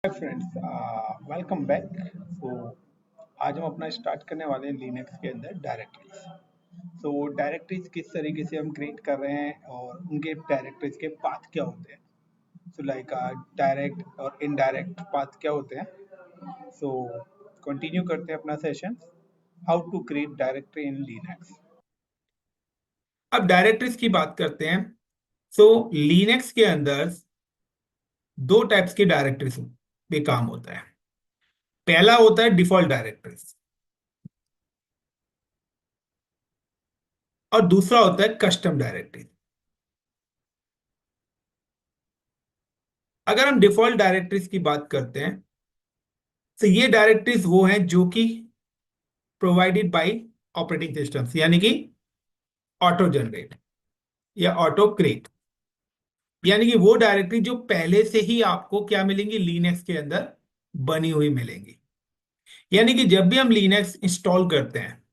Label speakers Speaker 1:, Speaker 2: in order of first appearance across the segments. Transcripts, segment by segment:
Speaker 1: हाय friends, welcome back. So आज हम अपना स्टार्ट करने वाले हैं लिनक्स के अंदर डायरेक्टरीज। सो डायरेक्टरीज किस तरीके से हम क्रिएट कर रहे हैं और उनके डायरेक्टरीज के पाथ क्या होते हैं। सो लाइक डायरेक्ट और इनडायरेक्ट पाथ क्या होते हैं। सो कंटिन्यू करते हैं अपना session, how to create directory in Linux.
Speaker 2: अब डायरेक्टरीज की बात करते हैं। सो लिनक्स के अंदर दो टाइप्स की डायरेक्टरीज पे काम होता है। पहला होता है डिफॉल्ट डायरेक्टरीज और दूसरा होता है कस्टम डायरेक्टरी। अगर हम डिफॉल्ट डायरेक्टरीज की बात करते हैं तो ये डायरेक्टरीज वो हैं जो कि प्रोवाइडेड बाय ऑपरेटिंग सिस्टम्स, यानी कि ऑटो जनरेट या ऑटो क्रिएट, यानी कि वो डायरेक्टरी जो पहले से ही आपको क्या मिलेंगी, लिनक्स के अंदर बनी हुई मिलेंगी। यानी कि जब भी हम लिनक्स इंस्टॉल करते हैं,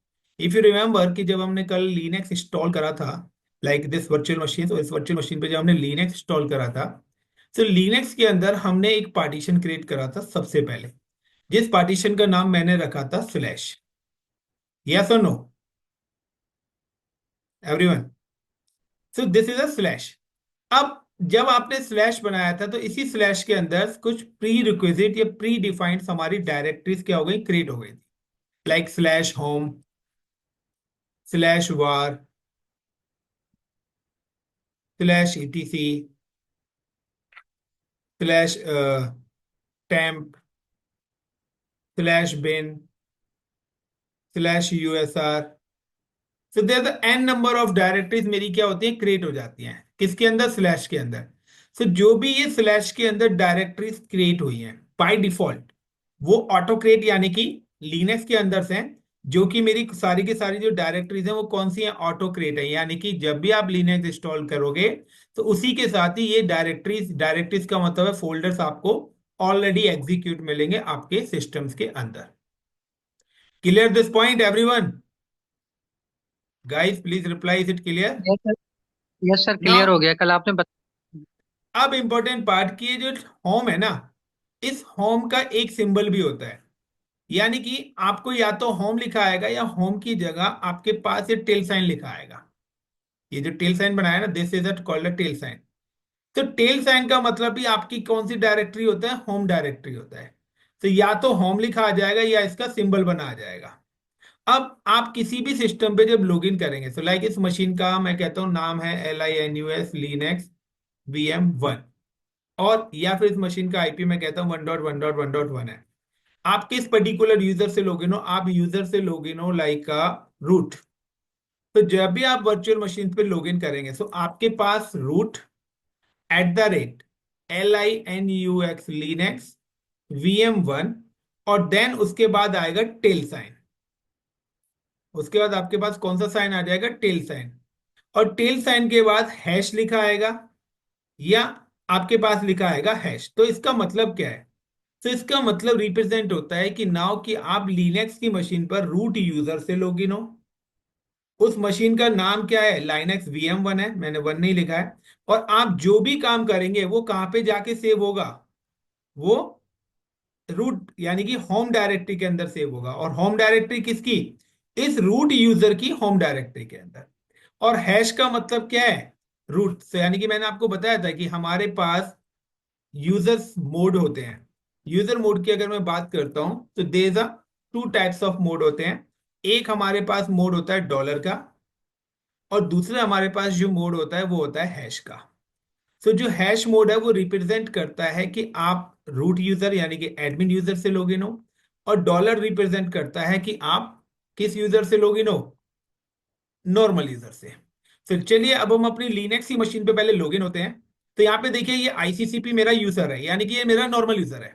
Speaker 2: इफ यू रिमेंबर कि जब हमने कल लिनक्स इंस्टॉल करा था, लाइक दिस वर्चुअल मशीन, तो इस वर्चुअल मशीन पे जब हमने लिनक्स इंस्टॉल करा था, तो लिनक्स के अंदर हमने एक पार्टीशन क्रिएट करा था सबसे पहले, जिस पार्टीशन का नाम मैंने रखा था स्लैश। यस और no everyone? So this is a slash. अब जब आपने स्लैश बनाया था तो इसी स्लैश के अंदर कुछ प्री रिक्विजिट या प्री डिफाइंड हमारी डायरेक्टरीज क्या हो गई, क्रिएट हो गई थी, like slash home, slash var, slash ETC, slash temp, slash bin, slash USR. So there the n number of directories मेरी क्या होती है, क्रिएट हो जाती हैं किसके अंदर, स्लैश के अंदर। सो जो भी ये स्लैश के अंदर डायरेक्टरीज क्रिएट हुई हैं बाय डिफॉल्ट, वो ऑटो क्रिएट यानी कि लिनक्स के अंदर से हैं, जो कि मेरी सारी की सारी जो डायरेक्टरीज हैं वो कौन सी हैं, ऑटो क्रिएट है। यानी कि जब भी आप लिनक्स इंस्टॉल करोगे तो उसी के साथ ही ये डायरेक्टरीज, डायरेक्टरीज का मतलब है फोल्डर्स, आपको ऑलरेडी एग्जीक्यूट मिलेंगे आपके सिस्टम्स के अंदर। Clear this point everyone? Guys please reply, is it clear?
Speaker 1: Yes sir. Yes sir, clear
Speaker 2: now
Speaker 1: हो गया। कल आपने
Speaker 2: अब इंपॉर्टेंट पार्ट की, ये जो होम है ना, इस होम का एक सिंबल भी होता है। यानी कि आपको या तो होम लिखा आएगा या होम की जगह आपके पास ये टेल साइन लिखा आएगा। ये जो टेल साइन बनाया ना, this is called a tail sign. तो टेल साइन का मतलब भी आपकी कौन सी डायरेक्टरी होता है, होम डायरेक्टरी होता है। तो या तो होम लिखा आ जाएगा या इसका सिंबल बना आ जाएगा। अब आप किसी भी सिस्टम पे जब लॉगिन करेंगे, तो लाइक इस मशीन का मैं कहता हूं नाम है LINUS लिनक्स VM1, और या फिर इस मशीन का IP मैं कहता हूं 1.1.1.1 है। आप किस पर्टिकुलर यूजर से लॉगिन हो, आप यूजर से लॉगिन हो लाइक रूट। तो जब भी आप वर्चुअल मशीन पे लॉगिन करेंगे तो आपके पास रूट @ LINUX लिनक्स VM1, और देन उसके बाद आएगा टेल साइन। उसके बाद आपके पास कौन सा साइन आ जाएगा, टेल साइन। और टेल साइन के बाद हैश लिखा आएगा, या आपके पास लिखा आएगा हैश। तो इसका मतलब क्या है, तो इसका मतलब रिप्रेजेंट होता है कि नाउ कि आप लिनक्स की मशीन पर रूट यूजर से लॉगिन हो। उस मशीन का नाम क्या है, लाइनक्स VM1 है, मैंने वन नहीं लिखा है। और आप जो भी काम करेंगे वो कहां पे जाके सेव होगा, वो रूट यानी कि होम डायरेक्टरी के अंदर सेव होगा। और होम डायरेक्टरी किसकी, इस रूट यूजर की होम डायरेक्टरी के अंदर। और हैश का मतलब क्या है, रूट से, यानी कि मैंने आपको बताया था कि हमारे पास यूजर्स मोड होते हैं। यूजर मोड की अगर मैं बात करता हूं तो there are two types of mode होते हैं। एक हमारे पास मोड होता है डॉलर का, और दूसरा हमारे पास जो मोड होता है वो होता है हैश का। सो जो हैश मोड है वो रिप्रेजेंट करता है कि आप रूट यूजर यानी कि एडमिन यूजर से लॉगिन हो, और डॉलर रिप्रेजेंट करता है कि आप किस यूजर से लॉगिन हो, नॉर्मल यूजर से। फिर चलिए अब हम अपनी लिनक्स की मशीन पे पहले लॉगिन होते हैं। तो यहाँ पे देखिए ये ICCP मेरा यूजर है, यानी कि ये मेरा नॉर्मल यूजर है।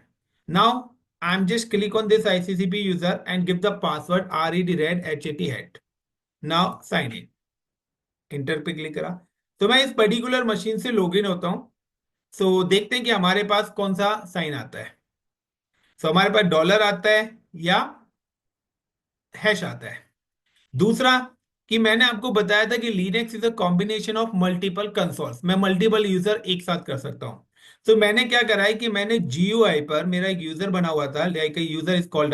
Speaker 2: Now I am just click on this ICCP user and give the password RED HAT। Now sign in, enter पे क्लिक करा, तो मैं इस पर्टिकुलर मशीन से लॉगिन होता हूं। सो देखते हैं कि हमारे पास कौन सा साइन आता है। सो हमारे पास डॉलर आता है या हैश आता है। दूसरा, कि मैंने आपको बताया था कि Linux is a combination of multiple consoles, मैं मल्टीपल यूजर एक साथ कर सकता हूं। तो मैंने क्या करा है कि मैंने GUI पर मेरा एक यूजर बना हुआ था, like user is called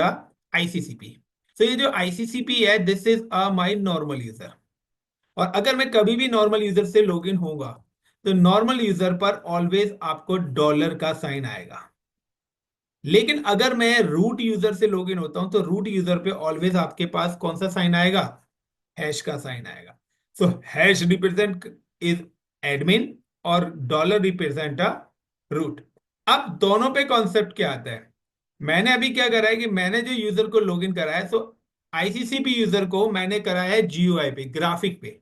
Speaker 2: ICCP। तो ये जो ICCP है, this is my normal user. और अगर मैं कभी भी नॉर्मल यूजर से लॉगिन होऊंगा, तो नॉर्मल यूजर पर ऑलवेज आपको डॉलर का साइन आएगा। लेकिन अगर मैं रूट यूजर से लॉगिन होता हूं, तो रूट यूजर पे ऑलवेज आपके पास कौन सा साइन आएगा? हैश का साइन आएगा। सो हैश रिप्रेजेंट इज एडमिन और डॉलर रिप्रेजेंट अ रूट। अब दोनों पे कॉन्सेप्ट क्या आता है? मैंने अभी क्या करा है कि मैंने जो यूजर को लॉगिन करा है, सो ICCP यूजर को मैंने कराया है GUI पे, ग्राफिक पे।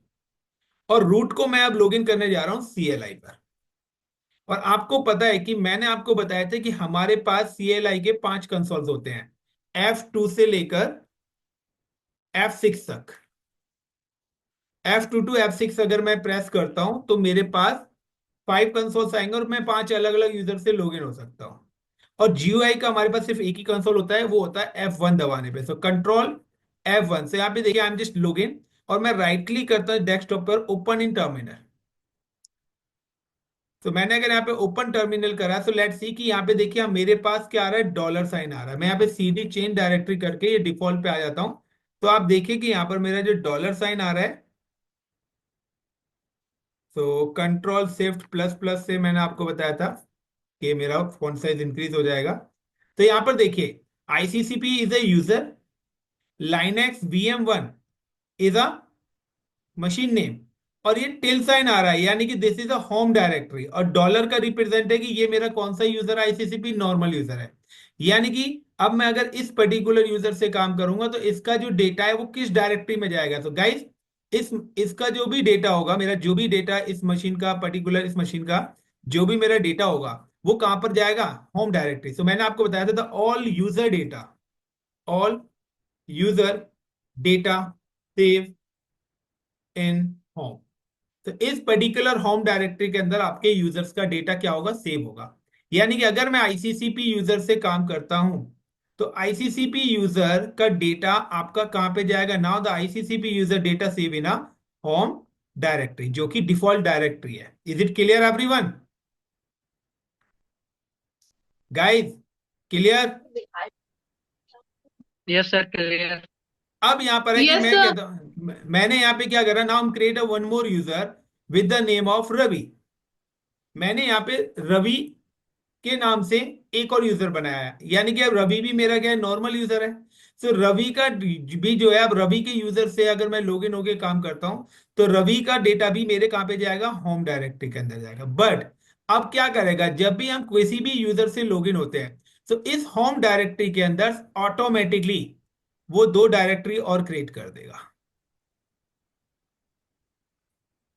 Speaker 2: और रूट को मैं अब लॉगिन करने जा रहा हूं CLI पर। और आपको पता है कि मैंने आपको बताया था कि हमारे पास CLI के 5 कंसोल्स होते हैं, F2 से लेकर F6 तक। F2 टू F6 अगर मैं प्रेस करता हूं, तो मेरे पास 5 कंसोल्स आएंगे और मैं 5 अलग अलग यूजर से लॉगिन हो सकता हूं। और GUI का हमारे पास सिर्फ एक ही कंसोल होता है, वो होता है F1 दबाने पे। सो कंट्रोल F1 से यहाँ पे देखिए, आई एम जस्ट लॉगिन। और मैं राइट क्लिक करता हूं डेस्कटॉप पर, ओपन इन टर्मिनल। तो मैंने अगर यहाँ पे ओपन टर्मिनल करा, तो लेट्स सी कि यहाँ पे देखिए, मेरे पास क्या आ रहा है, डॉलर साइन आ रहा है। मैं यहाँ पे CD चेंज डायरेक्टरी करके ये डिफॉल्ट पे आ जाता हूं। तो आप देखिए कि यहाँ पर मेरा जो डॉलर साइन आ रहा है, तो कंट्रोल शिफ्ट प्लस प्लस से मैंने आपको बताया था कि मेरा फॉन्ट साइज इंक्रीज हो जाएगा। तो यहाँ पर देखिए, ICCP is a user, Linux VM1 is a machine name, और ये टिल साइन आ रहा है, यानी कि this is a home directory. और डॉलर का रिप्रेजेंट है कि ये मेरा कौन सा यूजर है, ICCP नॉर्मल यूजर है। यानी कि अब मैं अगर इस पर्टिकुलर यूजर से काम करूंगा, तो इसका जो डेटा है वो किस डायरेक्टरी में जाएगा? तो गाइस, इस इसका जो भी डेटा होगा, मेरा जो भी डेटा इस मशीन का, पर्टिकुलर इस मशीन का जो भी मेरा डेटा होगा, वो कहां पर जाएगा? Home directory. तो मैंने आपको बताया था all user data, all user data save in home. तो इस पर्टिकुलर होम डायरेक्टरी के अंदर आपके यूजर्स का डेटा क्या होगा? सेव होगा। यानी कि अगर मैं ICCP यूजर से काम करता हूं, तो ICCP यूजर का डेटा आपका कहां पे जाएगा? Now the ICCP user data save in a home directory, जो कि डिफॉल्ट डायरेक्टरी है। Is it clear everyone? Guys, clear?
Speaker 3: Yes sir, clear.
Speaker 2: अब यहां पर है कि
Speaker 4: यस
Speaker 2: मैं
Speaker 4: सर।
Speaker 2: कहता हूं, मैंने यहां पे क्या करा, नाउ हम create a one more user with the name of Ravi. मैंने यहाँ पे रवि के नाम से एक और यूजर बनाया है, यानी कि अब रवि भी मेरा क्या है? नॉर्मल यूजर है। तो रवि का भी जो है, अब रवि के यूजर से अगर मैं लॉगिन होके काम करता हूं, तो रवि का डेटा भी मेरे कहां पे जाएगा? होम डायरेक्टरी के अंदर जाएगा। बट अब क्या करेगा, जब भी हम किसी भी यूजर से लॉगिन होते हैं, तो इस होम डायरेक्टरी के अंदर ऑटोमेटिकली वो 2 डायरेक्टरी और क्रिएट कर देगा।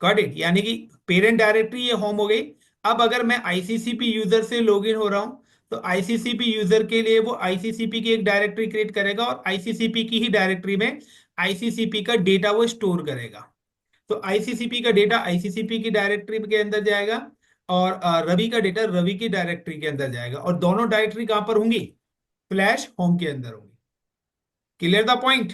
Speaker 2: Got it? यानी कि पेरेंट डायरेक्टरी ये होम हो गई। अब अगर मैं ICCP यूजर से लॉगिन हो रहा हूं, तो ICCP यूजर के लिए वो ICCP की एक डायरेक्टरी क्रिएट करेगा, और ICCP की ही डायरेक्टरी में ICCP का डेटा वो स्टोर करेगा। तो ICCP का डेटा ICCP की डायरेक्टरी के अंदर जाएगा, और रवि का डेटा रवि की डायरेक्टरी के अंदर जाएगा। और दोनों डायरेक्टरी कहां पर होंगी? फ्लैश होम के अंदर होंगी। Clear the point?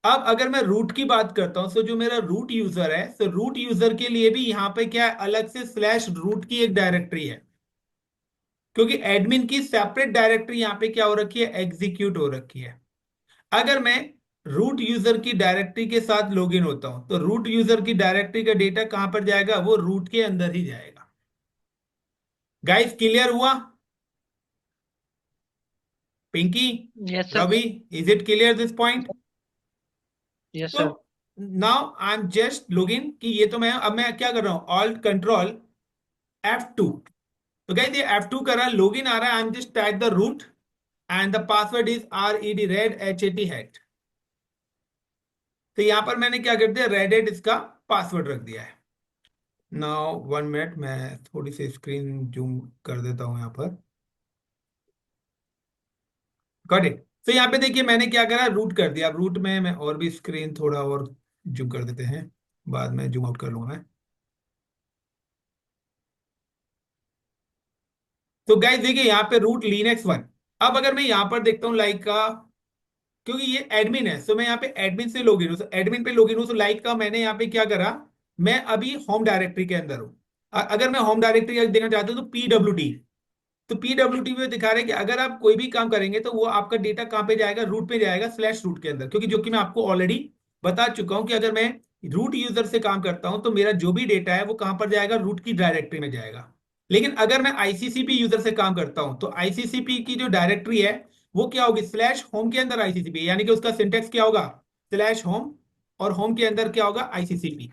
Speaker 2: अब अगर मैं रूट की बात करता हूं, तो जो मेरा रूट यूजर है, तो रूट यूजर के लिए भी यहां पे क्या है? अलग से स्लैश रूट की एक डायरेक्टरी है, क्योंकि एडमिन की सेपरेट डायरेक्टरी यहां पे क्या हो रखी है? एग्जीक्यूट हो रखी है। अगर मैं रूट यूजर की डायरेक्टरी के साथ लॉगिन होता हूं, तो रूट यूजर की डायरेक्टरी का डेटा कहां पर जाएगा? वो रूट के अंदर ही जाएगा। गाइस, क्लियर हुआ? Pinky,
Speaker 3: yes sir.
Speaker 2: Ravi, is it clear this point?
Speaker 3: Yes
Speaker 2: तो
Speaker 3: sir.
Speaker 2: Now I am just login कि ये तो मैं, अब मैं क्या कर रहा हूं? Alt control F2। तो गाइस, ये F2 कर रहा है, लॉगिन आ रहा है। I am just type the root and the password is RED, red HAT hat. तो यहां पर मैंने क्या कर दिया? रेड हैट इसका पासवर्ड रख दिया है। नाउ 1 मिनट, मैं थोड़ी सी स्क्रीन जूम कर देता हूं यहां पर। Got it? तो यहाँ पे देखिए, मैंने क्या करा? रूट कर दिया। अब रूट में मैं और भी स्क्रीन थोड़ा और जूम कर देते हैं, बाद में जूम आउट कर लूंगा मैं। तो गाइस देखिए, यहाँ पे रूट लिनक्स 1। अब अगर मैं यहाँ पर देखता हूँ लाइक का, क्योंकि ये एडमिन है, तो मैं यहाँ पे एडमिन से लॉगिन हूँ, एडमिन पे लॉगिन हूँ, तो लाइक का मैंने यहाँ पे क्या करा? मैं अभी होम डायरेक्टरी के अंदर हूँ। अगर मैं होम डायरेक्टरी देखना चाहता हूँ तो PWD, तो PWD में दिखा रहा है कि अगर आप कोई भी काम करेंगे तो वो आपका डेटा कहाँ पे जाएगा, रूट पे जाएगा, स्लैश रूट के अंदर, क्योंकि जो कि मैं आपको ऑलरेडी बता चुका हूं कि अगर मैं रूट यूजर से काम करता हूं तो मेरा जो भी डेटा है वो कहां पर जाएगा, रूट की डायरेक्टरी में जाएगा। लेकिन अगर मैं ICCP यूजर से काम करता हूं तो ICCP की जो डायरेक्टरी है वो क्या होगी, स्लैश होम के अंदर ICCP, यानी कि उसका सिंटेक्स क्या होगा, स्लैश होम, और होम के अंदर क्या होगा, ICCP।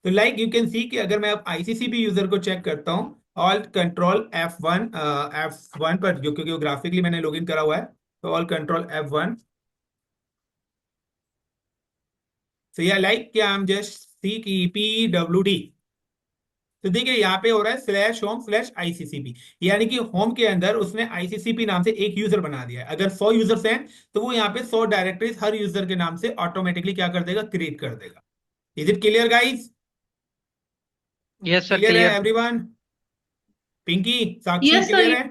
Speaker 2: तो लाइक यू कैन सी कि अगर मैं अब ICCP यूजर को चेक करता हूँ, ऑल्ट कंट्रोल F1 पर, जो क्योंकि ग्राफिकली मैंने लॉगिन करा हुआ है, तो ऑल कंट्रोल F1। सो या लाइक क्या हम जस्ट सी की PWD, तो देखिए यहाँ पे हो रहा है स्लैश होम स्लैश ICCP, यानी कि होम के अंदर उसने ICCP नाम से एक यूजर बना दिया है। अगर 100 यूजर्स हैं तो वो यहाँ पे 100 डायरेक्टरीज हर यूजर के नाम से ऑटोमेटिकली क्या कर देगा, क्रिएट कर देगा। Is it clear guys?
Speaker 3: Yes sir,
Speaker 2: clear है
Speaker 3: क्लियर।
Speaker 2: एवरीवन? पिंकी, साक्षी,
Speaker 4: Yes,
Speaker 2: क्लियर
Speaker 4: sir.
Speaker 2: है?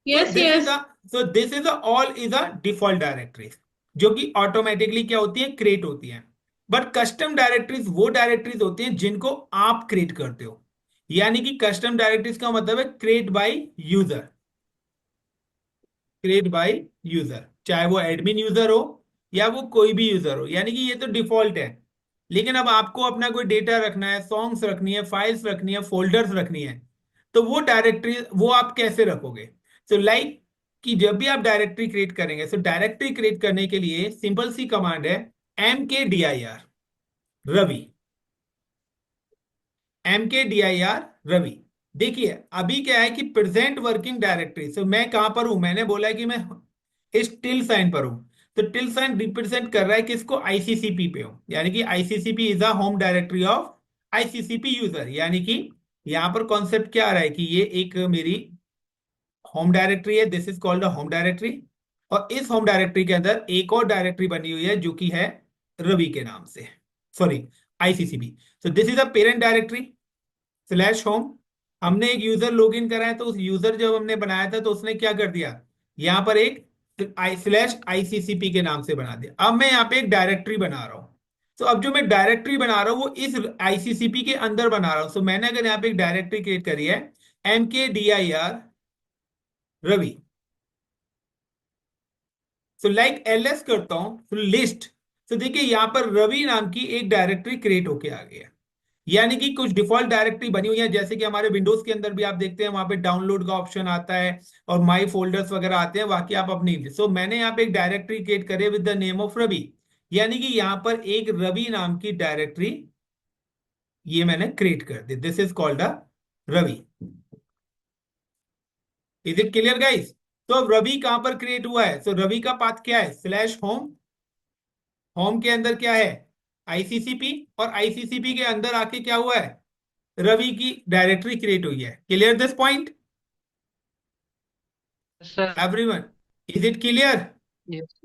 Speaker 2: So
Speaker 4: Yes,
Speaker 2: this is
Speaker 4: yes.
Speaker 2: a this is a all is a default directories, जो कि ऑटोमेटिकली क्या होती है, क्रिएट होती है। बट कस्टम डायरेक्टरीज वो डायरेक्टरीज होती हैं जिनको आप क्रिएट करते हो, यानी कि कस्टम डायरेक्टरीज का मतलब है create by user, create by user, चाहे वो एडमिन यूजर हो या वो कोई भी यूजर हो, यानी कि ये तो डिफॉल्ट है। लेकिन अब आपको अपना कोई डेटा रखना है, सॉन्ग्स रखनी है, फाइल्स रखनी है, फोल्डर्स रखनी है, तो वो डायरेक्टरी वो आप कैसे रखोगे? सो लाइक कि जब भी आप डायरेक्टरी क्रिएट करेंगे, सो डायरेक्टरी क्रिएट करने के लिए सिंपल सी कमांड है mkdir रवि, mkdir रवि। देखिए अभी क्या है कि प्रेजेंट वर्किंग डायरेक्टरी, सो मैं कहां पर हूं, मैंने बोला है कि मैं इस टिल साइन पर हूं, तो टिल साइन रिप्रेजेंट कर रहा है किसको, ICCP पे हूं, यानी कि ICCP is a home directory of ICCP user, यानी कि यहां पर कॉन्सेप्ट क्या आ रहा है कि ये एक मेरी होम डायरेक्टरी है, this is called a home directory, और इस होम डायरेक्टरी के अंदर एक और डायरेक्टरी बनी हुई है जो कि है रवि के नाम से, sorry ICCP। So this is a parent directory slash home. हमने एक यूजर लॉगिन करा है, तो उस यूजर जब हमने बनाया था तो उसने क्या कर दिया, यहां पर एक स्लैश ICCP के नाम से बना दिया। अब मैं यहाँ पे एक डायरेक्टरी बना रहा हूं, तो अब जो मैं डायरेक्टरी बना रहा हूं वो इस ICCP के अंदर बना रहा हूं। सो मैंने अगर यहाँ पे एक डायरेक्टरी क्रिएट करी है mkdir Ravi, so like ls करता हूं, तो लिस्ट, तो देखिए यहां पर रवि नाम की एक डायरेक्टरी क्रिएट होके आ गया, यानी कि कुछ डिफॉल्ट डायरेक्टरी बनी हुई है, जैसे कि हमारे विंडोज के अंदर भी आप देखते हैं वहां पे डाउनलोड का ऑप्शन आता है और माई फोल्डर्स वगैरह आते हैं, बाकी आप अपनी। सो मैंने यहाँ पे एक डायरेक्टरी क्रिएट करी है with the name of Ravi, यानी कि यहाँ पर एक रवि नाम की डायरेक्टरी ये मैंने क्रिएट कर दी, this is called a Ravi. Is it clear guys? तो अब रवि कहां पर क्रिएट हुआ है, सो रवि का पाथ क्या है, स्लैश होम, होम के अंदर क्या है, ICCP, और ICCP के अंदर आके क्या हुआ है, रवि की डायरेक्टरी क्रिएट हुई है। Clear this point
Speaker 3: sir.
Speaker 2: Everyone? Is it clear?
Speaker 3: Yes.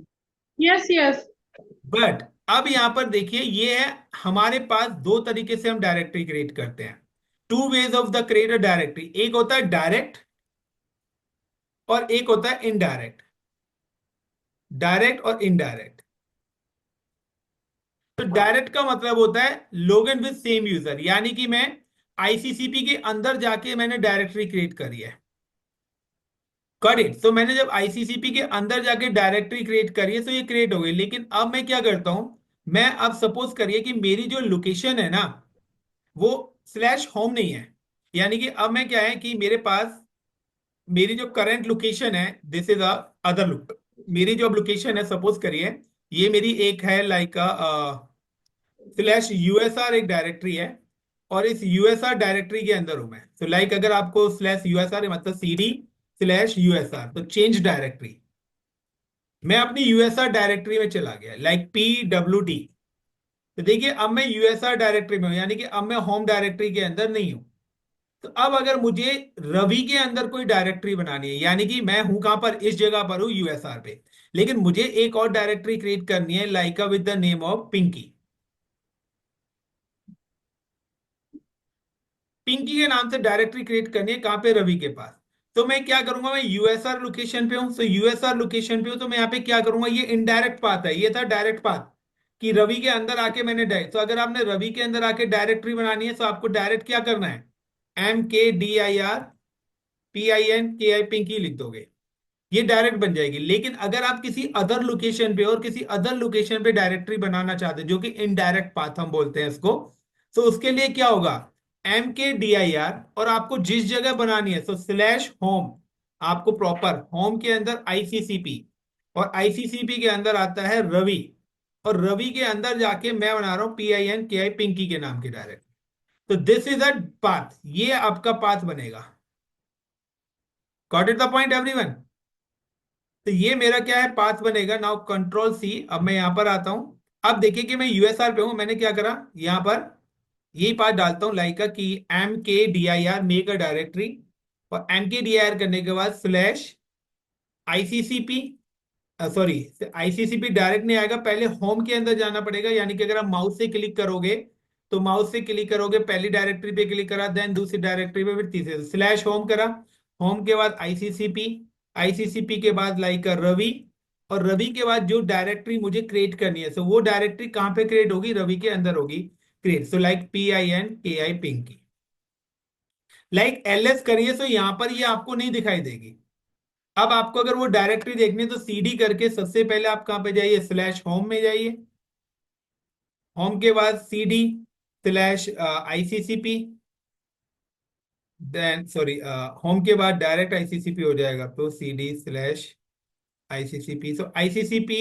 Speaker 4: Yes, yes.
Speaker 2: But अब यहां पर देखिए ये है, हमारे पास दो तरीके से हम डायरेक्टरी क्रिएट करते हैं, two ways of the create a directory, एक होता है डायरेक्ट और एक होता है इनडायरेक्ट, डायरेक्ट और इनडायरेक्ट। तो डायरेक्ट का मतलब होता है log in with same user, यानी कि मैं ICCP के अंदर जाके मैंने डायरेक्टरी क्रिएट करी है, गॉट इट। तो मैंने जब ICCP के अंदर जाके डायरेक्टरी क्रिएट करी है तो ये क्रिएट हो गई। लेकिन अब मैं क्या करता हूं, मैं अब सपोज करिए कि मेरी जो लोकेशन है ना वो स्लैश होम नहीं है, यानी कि अब मैं क्या है कि मेरे पास मेरी जो करंट लोकेशन है, दिस इज अदर लुक, मेरी जो लोकेशन है सपोज करिए ये मेरी एक है लाइक स्लैश USR एक डायरेक्टरी है, और इस USR डायरेक्टरी के अंदर हूं मैं। तो लाइक अगर आपको स्लैश USR मतलब CD स्लैश USR, तो चेंज डायरेक्टरी, मैं अपनी USR डायरेक्टरी में चला गया लाइक PWD। तो देखिए अब मैं USR डायरेक्टरी में हूं, यानी कि अब मैं होम डायरेक्टरी के अंदर नहीं हूं। तो अब अगर मुझे रवि के अंदर कोई डायरेक्टरी बनानी है, यानी कि मैं हूं कहां पर, इस जगह पर हूं USR पे, लेकिन मुझे एक और डायरेक्टरी क्रिएट करनी है like with the name of Pinki, Pinki के नाम से डायरेक्टरी क्रिएट करनी है कहां पे, रवि के पास। तो मैं क्या करूंगा, मैं USR लोकेशन पे हूं, तो USR लोकेशन पे हूं तो मैं यहाँ पे क्या करूंगा, ये इनडायरेक्ट पाथ है, ये था डायरेक्ट पाथ कि रवि के अंदर आके मैंने डायरेक्ट। तो अगर आपने रवि के अंदर आके डायरेक्टरी बनानी है तो आपको डायरेक्ट क्या करना है, MKDIRPINKI पिंकी लिख दोगे, ये डायरेक्ट बन जाएगी। लेकिन अगर आप किसी अदर लोकेशन पे और किसी अदर लोकेशन पे डायरेक्टरी बनाना चाहते हैं, जो कि इनडायरेक्ट पाथ हम बोलते हैं इसको, तो उसके लिए क्या होगा, MKDIR, और आपको जिस जगह बनानी है तो स्लैश होम, आपको प्रॉपर होम के अंदर ICCP, और ICCP के अंदर आता है रवि, और रवि के अंदर जाके मैं बना रहा हूं PINKI पिंकी के नाम की डायरेक्ट। तो दिस इज अ पाथ, ये आपका पाथ बनेगा। Got it the point everyone? तो ये मेरा क्या है, पाथ बनेगा। नाउ कंट्रोल C, अब मैं यहां पर आता हूं। अब देखिए कि मैं USR पे हूं, मैंने क्या करा, यहां पर यही पाथ डालता हूं लाइक कि MKDIR मेक अ डायरेक्टरी, और MKDIR करने के बाद slash ICCP, sorry, ICCP direct नहीं आएगा, पहले होम के अंदर जाना पड़ेगा। यानी कि अगर आप माउस से क्लिक करोगे, तो माउस से क्लिक करोगे, पहली डायरेक्टरी पे क्लिक करा, देन दूसरी डायरेक्टरी पे, फिर तीसरे, स्लैश होम करा, होम के बाद ICCP, ICCP के बाद लाइक रवि, और रवि के बाद जो डायरेक्टरी मुझे क्रिएट करनी है, सो वो डायरेक्टरी कहां पे क्रिएट होगी, रवि के अंदर होगी create. So like PINKI Pinki, like LS करिए, सो यहां पर ये आपको नहीं दिखाई देगी। अब आपको अगर वो डायरेक्टरी देखनी है तो CD करके सबसे पहले आप कहां पे जाइए, स्लैश होम में जाइए, होम के बाद CD slash ICCP, then sorry, home के बाद डायरेक्ट ICCP हो जाएगा, तो CD slash ICCP। So ICCP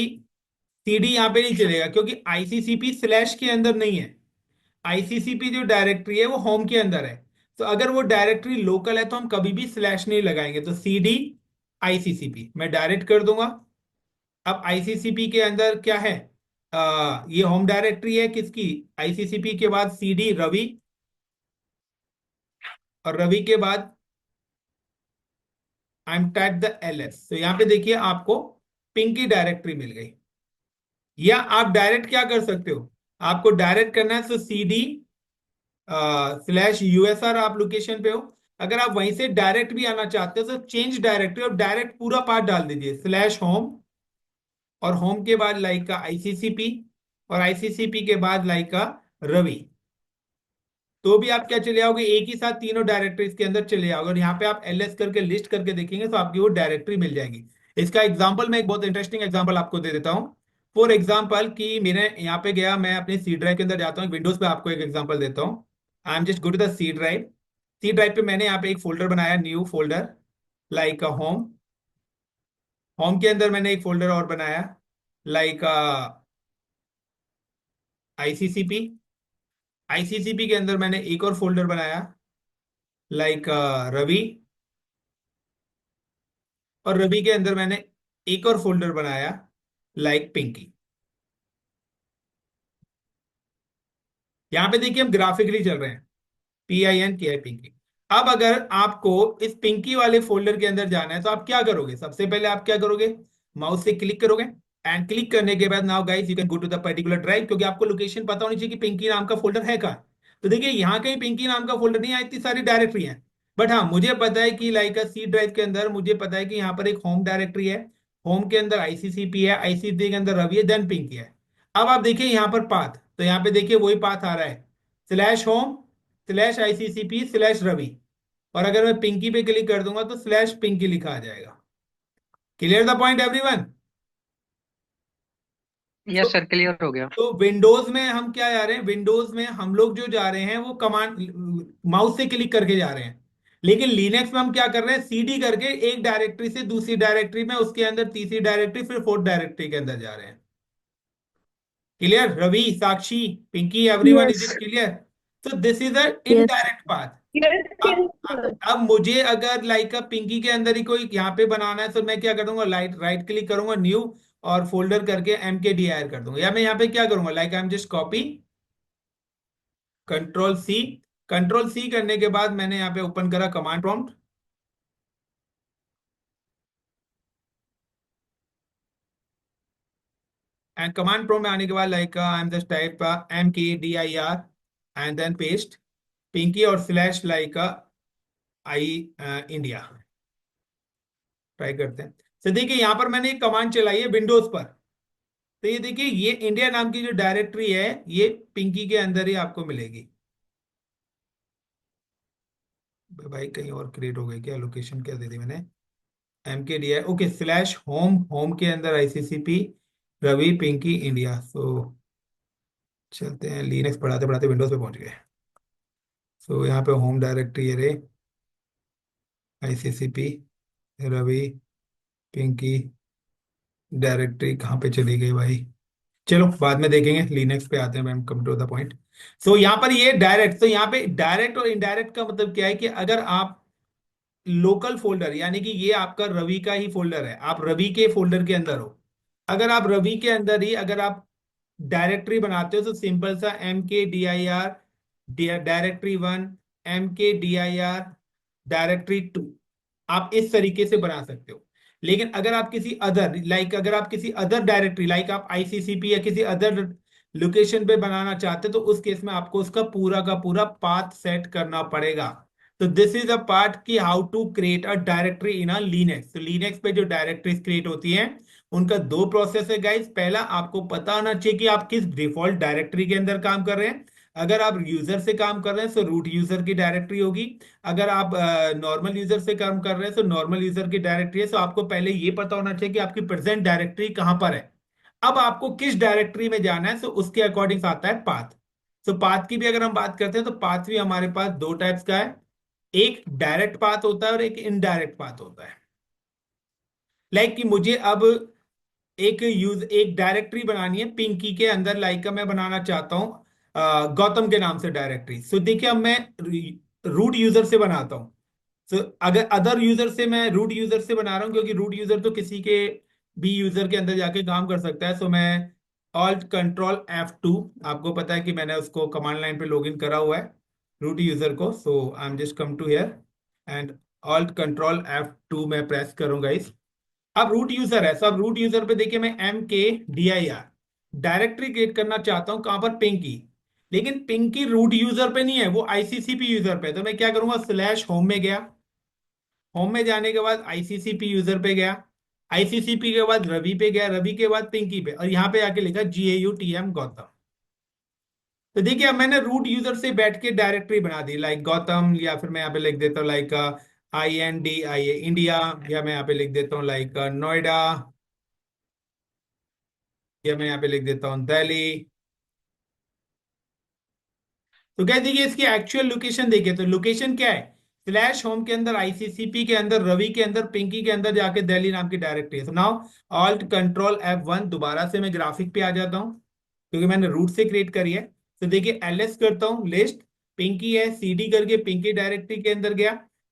Speaker 2: CD यहाँ पे नहीं चलेगा, क्योंकि ICCP स्लैश के अंदर नहीं है। ICCP जो डायरेक्टरी है वो होम के अंदर है। तो अगर वो डायरेक्टरी लोकल है तो हम कभी भी स्लैश नहीं लगाएंगे, तो CD ICCP मैं डायरेक्ट कर दूंगा। अब ICCP के अंदर क्या है, ये होम डायरेक्टरी है किसकी, ICCP के बाद CD रवि, और रवि के बाद I am type the LS। तो यहां पे देखिए आपको पिंकी डायरेक्टरी मिल गई। या आप डायरेक्ट क्या कर सकते हो, आपको डायरेक्ट करना है तो CD स्लैश USR, आप लोकेशन पे हो, अगर आप वहीं से डायरेक्ट भी आना चाहते हो तो चेंज डायरेक्टरी, और डायरेक्ट पूरा पार्ट डाल दीजिए, स्लैश होम, और होम के बाद लाइक का ICCP, और ICCP के बाद लाइक का रवि। तो भी आप क्या चले आओगे, एक ही साथ तीनों डायरेक्टरीज के अंदर चले आओगे, और यहाँ पे आप LS करके लिस्ट करके देखेंगे तो आपकी वो डायरेक्टरी मिल जाएगी। इसका एग्जांपल मैं एक बहुत इंटरेस्टिंग एग्जांपल आपको दे देता हूँ। फॉर एग्जांपल कि मेरे यहाँ पे गया, मैं अपने C ड्राइव के अंदर जाता हूँ, विंडोज पे आपको एक एग्जांपल देता हूँ। I am just go to the C drive. C drive पे मैंने यहाँ पे एक फोल्डर बनाया, new folder, like home. Home के अंदर मैंने एक फोल्डर और बनाया, लाइक ICCP। ICCP के अंदर मैंने एक और फोल्डर बनाया, लाइक रवि, और रवि के अंदर मैंने एक और फोल्डर बनाया, लाइक पिंकी। यहां पे देखिए हम ग्राफिकली चल रहे हैं, PINKI पिंकी। अब अगर आपको इस पिंकी वाले फोल्डर के अंदर जाना है तो आप क्या करोगे, सबसे पहले आप क्या करोगे, माउस से क्लिक करोगे, एंड क्लिक करने के बाद now guys you can go to the particular drive, क्योंकि आपको लोकेशन पता होनी चाहिए कि पिंकी नाम का फोल्डर है कहाँ। तो देखिए यहाँ कहीं पिंकी नाम का फोल्डर नहीं है, इतनी सारी डायरेक्टरी है। बट हाँ, मुझे पता है कि लाइक C ड्राइव के अंदर मुझे पता है कि यहाँ पर एक होम डायरेक्टरी है, होम के अंदर ICCP है, ICCP के अंदर रवि है, देन पिंकी है। अब आप देखिए यहाँ पर पाथ, तो यहाँ पे देखिए वही पाथ आ रहा है, slash home slash ICCP slash Ravi, और अगर मैं पिंकी पे क्लिक कर दूंगा तो स्लैश पिंकी लिखा आ जाएगा। Clear the point everyone?
Speaker 3: Yes sir, clear हो गया।
Speaker 2: तो विंडोज में हम क्या जा रहे हैं, विंडोज में हम लोग जो जा रहे हैं वो कमांड माउस से क्लिक करके जा रहे हैं। लेकिन लिनक्स में हम क्या कर रहे हैं, CD करके एक डायरेक्टरी से दूसरी डायरेक्टरी में, उसके अंदर तीसरी डायरेक्टरी, फिर फोर्थ डायरेक्टरी के अंदर जा रहे हैं। Clear Ravi, Sakshi, Pinki, everyone, is
Speaker 4: Yes.
Speaker 2: It clear? So this is a
Speaker 4: Yes.
Speaker 2: Indirect path.
Speaker 4: Yes.
Speaker 2: अब
Speaker 4: Yes.
Speaker 2: अब मुझे अगर लाइक पिंकी के अंदर ही कोई यहाँ पे बनाना है तो मैं क्या करूंगा, राइट क्लिक करूंगा, न्यू, और फोल्डर करके MKDIR कर दूंगा। या मैं यहाँ पे क्या करूंगा, like I am just copy, control C, control C करने के बाद मैंने यहाँ पे ओपन करा command prompt, and command prompt में आने के बाद like I am just type MKDIR, and then paste Pinky और slash like I India. Try करते हैं। तो देखिए यहाँ पर मैंने एक कमांड चलाई है विंडोज पर, तो ये देखिए ये इंडिया नाम की जो डायरेक्टरी है ये पिंकी के अंदर ही आपको मिलेगी। भाई कहीं और क्रिएट हो गई क्या? लोकेशन क्या दे दी मैंने? MKDI, okay, slash home, home के अंदर ICCP रवि पिंकी इंडिया। सो चलते हैं, लिनक्स पढ़ाते पढ़ाते विंडोज पे पहुंच गए। सो यहाँ पे होम डायरेक्टरी है रे, ICCP रवि पिंकी डायरेक्टरी कहाँ पे चली गई भाई? चलो बाद में देखेंगे, लिनक्स पे आते हैं ma'am, come to the point. So यहाँ पर ये डायरेक्ट, तो यहाँ पे डायरेक्ट और इनडायरेक्ट का मतलब क्या है कि अगर आप लोकल फोल्डर, यानी कि ये आपका रवि का ही फोल्डर है, आप रवि के फोल्डर के अंदर हो, अगर आप रवि के अंदर ही अगर आप डायरेक्टरी बनाते हो तो सिंपल सा MKDIR डायरेक्टरी 1, MKDIR डायरेक्टरी 2, आप इस तरीके से बना सकते हो। लेकिन अगर आप किसी अदर अगर आप किसी अदर डायरेक्टरी आप ICCP या किसी अदर लोकेशन पे बनाना चाहते हो तो उस केस में आपको उसका पूरा का पूरा पाथ सेट करना पड़ेगा। तो दिस इज अ पार्ट की how to create a directory in a Linux. तो लिनक्स पे जो डायरेक्टरीज क्रिएट होती हैं उनका दो प्रोसेस है गाइस। पहला, आपको पता होना चाहिए कि आप किस डिफॉल्ट डायरेक्टरी के अंदर काम कर रहे हैं। अगर आप यूजर से काम कर रहे हैं तो रूट यूजर की डायरेक्टरी होगी। अगर आप नॉर्मल यूजर से काम कर रहे हैं तो नॉर्मल यूजर की डायरेक्टरी है। तो आपको पहले ये पता होना चाहिए कि आपकी प्रेजेंट डायरेक्टरी कहां पर है। अब आपको किस डायरेक्टरी में जाना है तो उसके अकॉर्डिंग आता है पाथ। तो पाथ की भी अगर हम बात करते हैं तो पाथ भी हमारे पास दो टाइप्स का है, एक डायरेक्ट पाथ होता है और एक इनडायरेक्ट पाथ होता है। कि मुझे अब एक डायरेक्टरी बनानी है पिंकी के अंदर, का मैं बनाना चाहता हूं गौतम के नाम से डायरेक्टरी। सो देखिए, अब मैं रूट यूजर से बनाता हूं। सो अगर अदर यूजर से, मैं रूट यूजर से बना रहा हूं क्योंकि रूट यूजर तो किसी के भी यूजर के अंदर जाके काम कर सकता है। सो मैं Alt Ctrl F2, आपको पता है कि मैंने उसको कमांड लाइन पे लॉगिन करा हुआ है रूट यूजर को। So I am just come to here and Alt Ctrl F2 मैं प्रेस करूंगा इस। अब रूट यूजर है, सब रूट यूजर पे देखिए मैं MKDIR डायरेक्टरी क्रिएट करना चाहता हूं, कहां पर? पिंकी। लेकिन पिंकी रूट यूजर पे नहीं है, वो ICCP यूजर पे। तो मैं क्या करूंगा, स्लैश होम में गया, होम में जाने के बाद ICCP यूजर पे गया, ICCP के बाद रवि पे गया, रवि के बाद पिंकी पे, और यहाँ पे आके लिखा GAUTM गौतम। तो देखिए अब मैंने रूट यूजर से बैठ के डायरेक्टरी बना दी गौतम, या फिर मैं यहाँ पे लिख देता हूँ INDIA इंडिया, या मैं यहाँ पे लिख देता हूँ नोएडा, या मैं यहाँ पे लिख देता हूँ दिल्ली। तो क्या देखिए इसकी एक्चुअल लोकेशन देखिए, तो लोकेशन क्या है, स्लैश होम के अंदर ICCP के अंदर रवि के अंदर पिंकी के अंदर जाके दिल्ली नाम की डायरेक्टरी है। तो नाउ Alt Ctrl F1, दोबारा से मैं ग्राफिक पे आ जाता हूँ क्योंकि मैंने रूट से क्रिएट करी है। तो देखिए LS करता हूँ, लिस्ट पिंकी है, CD करके पिंकी डायरेक्टरी के अंदर गया,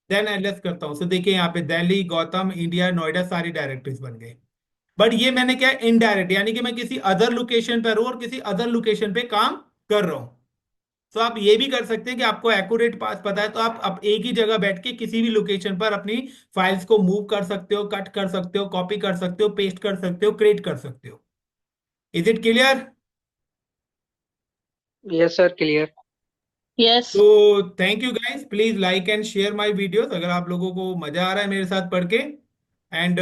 Speaker 2: देन LS करता हूँ। तो देखिए यहाँ पे दिल्ली, गौतम, इंडिया, नोएडा सारी डायरेक्टरीज बन गई। बट ये मैंने क्या, इनडायरेक्ट, यानी कि मैं किसी अदर लोकेशन पर हूँ और किसी अदर लोकेशन पे काम कर रहा हूँ। तो आप ये भी कर सकते हैं कि आपको एक्यूरेट पाथ पता है तो आप एक ही जगह बैठ के किसी भी लोकेशन पर अपनी फाइल्स को मूव कर सकते हो, कट कर सकते हो, कॉपी कर सकते हो, पेस्ट कर सकते हो, क्रिएट कर सकते हो। Is it clear?
Speaker 3: Yes sir, clear.
Speaker 4: Yes.
Speaker 2: तो thank you guys, please like and share my videos अगर आप लोगों को मजा आ रहा है मेरे साथ पढ़ के। And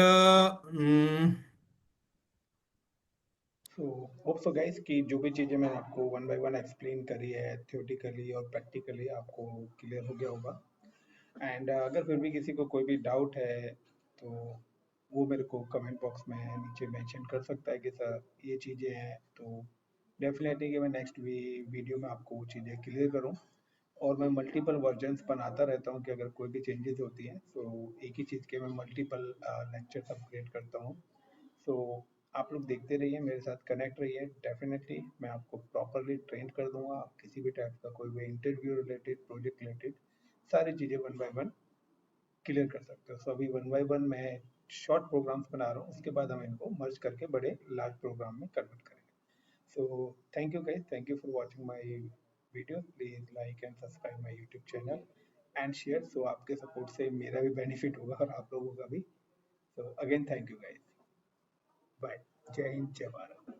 Speaker 1: so hope so guys कि जो भी चीज़ें मैंने आपको वन बाय वन एक्सप्लेन करी है थियोटिकली और प्रैक्टिकली, आपको क्लियर हो गया होगा। एंड अगर फिर भी किसी को कोई भी डाउट है तो वो मेरे को कमेंट बॉक्स में नीचे मेंशन कर सकता है कि सर ये चीज़ें हैं। तो डेफिनेटली कि मैं नेक्स्ट वीडियो में आपको वो चीज़ें क्लियर करूँ। और मैं मल्टीपल वर्जन्स बनाता रहता हूँ कि अगर कोई भी चेंजेस होती हैं तो एक ही चीज़ के मैं मल्टीपल लेक्चर्स अपग्रेड करता हूँ। सो आप लोग देखते रहिए, मेरे साथ कनेक्ट रहिए। डेफिनेटली मैं आपको प्रॉपरली ट्रेन कर दूंगा। आप किसी भी टाइप का कोई भी इंटरव्यू रिलेटेड, प्रोजेक्ट रिलेटेड सारी चीज़ें वन बाय वन क्लियर कर सकते हो। सो अभी वन बाय वन मैं शॉर्ट प्रोग्राम्स बना रहा हूँ, उसके बाद हम इनको मर्ज करके बड़े लार्ज प्रोग्राम में कन्वर्ट करेंगे। So thank you guys, thank you for watching my video. Please like and subscribe my YouTube channel and share. So आपके सपोर्ट से मेरा भी बेनिफिट होगा और आप लोगों का भी। So again thank you guys, bye. जय हिंद, जय भारत।